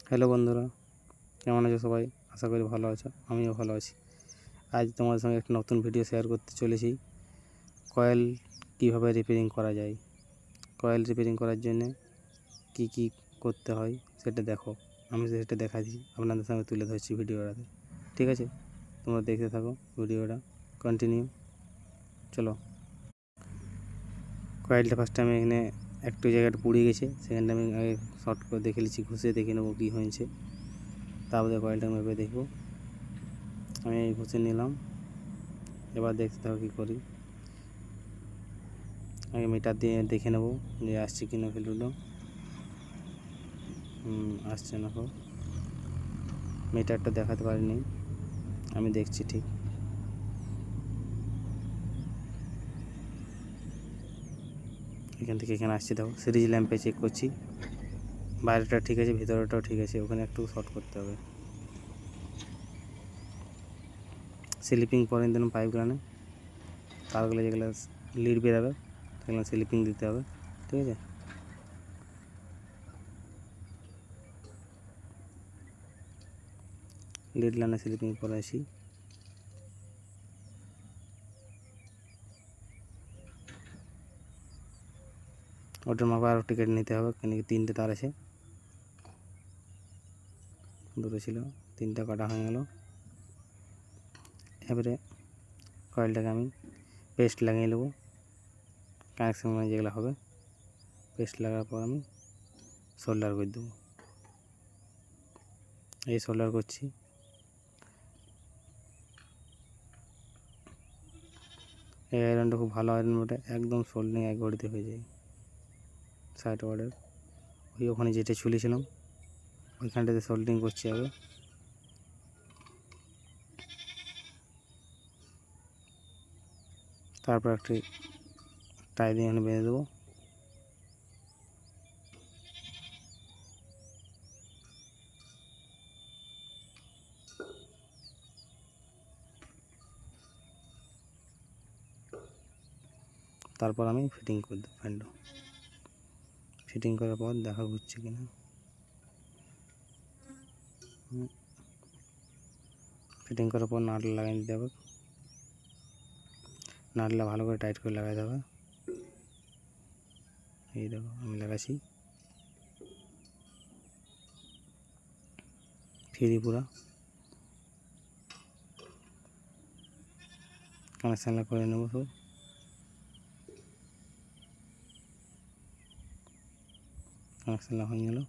Hello বন্ধুরা, কেমন আছো সবাই? আশা করি ভালো আছো, আমিও ভালো আছি। আজ তোমাদের সঙ্গে একটা নতুন ভিডিও শেয়ার করতে চলেছি। কয়েল কীভাবে রিপেয়ারিং করা যায়। কয়েল রিপেয়ারিং করার জন্য কি কি করতে হয় সেটা দেখো। আমি সেটা দেখাচ্ছি, আপনাদের সঙ্গে তুলে ধরছি ভিডিওটাতে। ঠিক আছে, তোমরা দেখতে থাকো ভিডিওটা, কন্টিনিউ। চলো, কয়েলটা ফার্স্টে আমি এখানে একটু জায়গাটা পুড়ে গেছে, সেখানটা আমি আগে শর্ট করে দেখে নিচ্ছি, ঘষে দেখে নেবো কী হয়েছে। তারপরে কয়েলটা মেপে দেখবো। আমি ঘষে নিলাম, এবার দেখতে থাকো কী করি। আগে মিটার দিয়ে দেখে নেবো যে আসছে কি না ভ্যালুটা। আসছে না, হোক মিটারটা দেখাতে পারিনি, আমি দেখছি ঠিক। এখান থেকে এখানে আসছে, দেখো সিরিজ ল্যাম্পে চেক করছি, বাইরেটা ঠিক আছে, ভিতরেটাও ঠিক আছে। ওখানে একটু শর্ট করতে হবে। স্লিপিং পরেন দিন পাইপগুলো, তারগুলো যেগুলো লিড বেরাবে সেগুলো স্লিপিং দিতে হবে। ঠিক আছে, লিড লাইনে স্লিপিং করে আসি। ওটার মাপে আরও টিকিট নিতে হবে, কেন কি 3টে তার আছে, 2টো ছিল, 3টা কাটা হয়ে গেল। এবারে কয়েলটাকে আমি পেস্ট লাগিয়ে নেবো, কানেকশান যেগুলো হবে। পেস্ট লাগার পর আমি সোল্ডার করে দেবো। এই সোল্ডার করছি। এই আয়রনটা খুব ভালো আয়রন বটে, একদম সোল্ডিং এক ঘড়িতে হয়ে যায়। 60 ওয়াটের ওখানে যেটা ঝুলিয়েছিলাম ওইখানটাতে সোল্ডিং করছি আগে। তারপর একটি টাই দিয়ে এখানে বেঁধে দেবো। তারপর আমি ফিটিং করে দেবো ফ্যানটা। ফিটিং করার পর দেখা ঘুরছে কিনা। ফিটিং করার পর নাটটা লাগিয়ে দিতে হবে। নাটটা ভালো করে টাইট করে লাগাতে হবে। এই দেখো আমি লাগাচ্ছি, ফ্রি পুরা কানেকশান করে নেবো। সব কানেকশান হয়ে গেল।